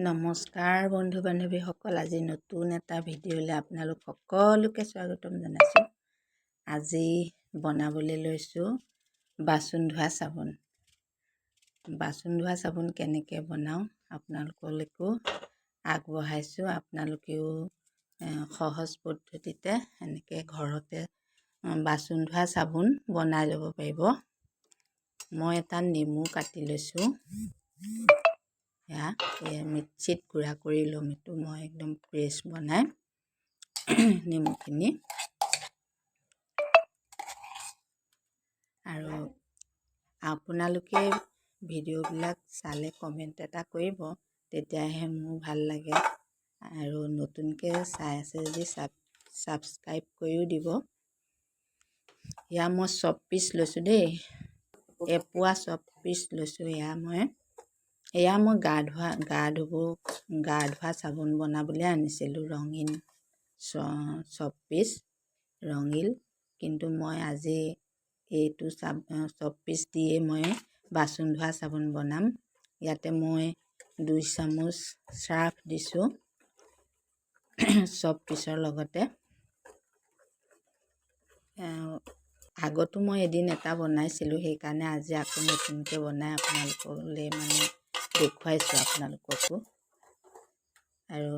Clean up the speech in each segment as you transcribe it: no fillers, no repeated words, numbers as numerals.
নমস্কাৰ বন্ধু বান্ধৱীসকল, আজি নতুন এটা ভিডিঅ'লৈ আপোনালোক সকলোকে স্বাগতম জনাইছোঁ। আজি বনাবলৈ লৈছোঁ বাচন ধোৱা চাবোন। বাচন ধোৱা চাবোন কেনেকৈ বনাওঁ আপোনালোকলৈকো আগবঢ়াইছোঁ। আপোনালোকেও সহজ পদ্ধতিতে এনেকৈ ঘৰতে বাচন ধোৱা চাবোন বনাই ল'ব পাৰিব। মই এটা নেমু কাটি লৈছোঁ। মিক্সিত গুড়া কৰি ল'ম। এইটো মই একদম পেষ্ট বনাই নেমুখিনি। আৰু আপোনালোকে ভিডিঅ'বিলাক চালে কমেণ্ট এটা কৰিব, তেতিয়াহে মোৰ ভাল লাগে। আৰু নতুনকৈ চাই আছে যদি ছাবস্ক্ৰাইব কৰিও দিব। মই চব পিচ লৈছোঁ দেই, এপোৱা চব পিচ লৈছোঁ। এয়া মই গা ধোৱা চাবোন বনাবলৈ আনিছিলোঁ, ৰঙীন চব পিচ ৰঙীল। কিন্তু মই আজি এইটো চব পিচ দিয়ে মই বাচন ধোৱা চাবোন বনাম। ইয়াতে মই 2 চামুচ চাৰ্ফ দিছোঁ চব পিচৰ লগতে। আগতো মই এদিন এটা বনাইছিলোঁ, সেইকাৰণে আজি আকৌ নতুনকৈ বনাই আপোনালোকলৈ দেখুৱাইছোঁ আপোনালোককো। আৰু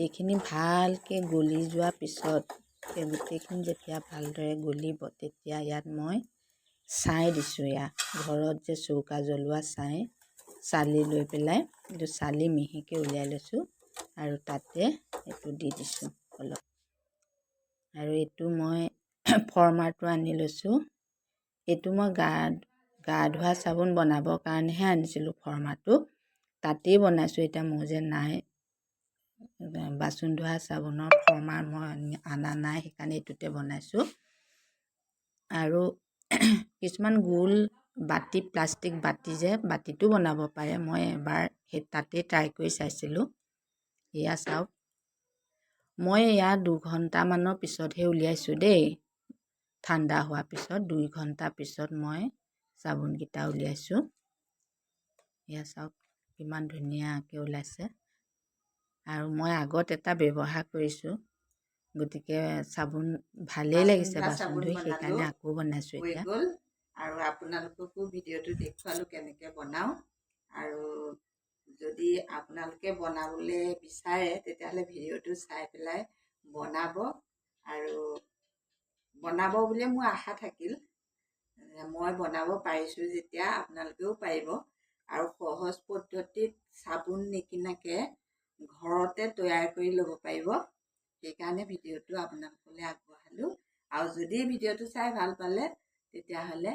এইখিনি ভালকৈ গলি যোৱাৰ পিছত, গোটেইখিনি যেতিয়া ভালদৰে গলিব, তেতিয়া ইয়াত মই ছাই দিছোঁ। ঘৰত যে চৌকা জ্বলোৱা চালি লৈ পেলাই এইটো চালি মিহিকৈ উলিয়াই লৈছোঁ আৰু তাতে এইটো দি দিছোঁ অলপ। আৰু এইটো মই ফৰ্মাৰটো আনি লৈছোঁ। এইটো মই গা ধোৱা চাবোন বনাবৰ কাৰণেহে আনিছিলোঁ ফৰ্মাৰটো, তাতেই বনাইছোঁ। এতিয়া মোৰ যে নাই বাচন ধোৱা চাবোনৰ ফৰ্মাৰ, মই অনা নাই, সেইকাৰণে এইটোতে বনাইছোঁ। আৰু কিছুমান গোল বাতি, প্লাষ্টিক বাতি যে বাতিটো বনাব পাৰে। মই এবাৰ তাতেই ট্ৰাই কৰি চাইছিলোঁ। চাওক, মই 2 ঘণ্টামানৰ পিছতহে উলিয়াইছোঁ দেই। ঠাণ্ডা হোৱাৰ পিছত 2 ঘণ্টা পিছত মই চাবোনকেইটা উলিয়াইছোঁ। চাওক কিমান ধুনীয়াকৈ ওলাইছে। আৰু মই আগত এটা ব্যৱহাৰ কৰিছোঁ, গতিকে চাবোন ভালেই লাগিছে বাচন ধুই, সেইকাৰণে আকৌ বনাইছোঁ এতিয়া। আৰু আপোনালোককো ভিডিঅ'টো দেখুৱালোঁ কেনেকৈ বনাওঁ। আৰু যদি আপোনালোকে বনাবলৈ বিচাৰে, তেতিয়াহ'লে ভিডিঅ'টো চাই পেলাই বনাব। আৰু বনাব বুলি মোৰ আশা থাকিল। মই বনাব পাৰিছোঁ যেতিয়া আপোনালোকেও পাৰিব। আৰু সহজ পদ্ধতিত চাবোন নিকিনাকৈ ঘৰতে তৈয়াৰ কৰি ল'ব পাৰিব। সেইকাৰণে ভিডিঅ'টো আপোনালোকলৈ আগবঢ়ালোঁ। আৰু যদি ভিডিঅ'টো চাই ভাল পালে, তেতিয়াহ'লে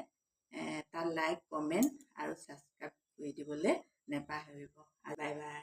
এটা লাইক, কমেণ্ট আৰু ছাবস্ক্ৰাইব কৰি দিবলৈ নেপাহৰিব। Bye bye.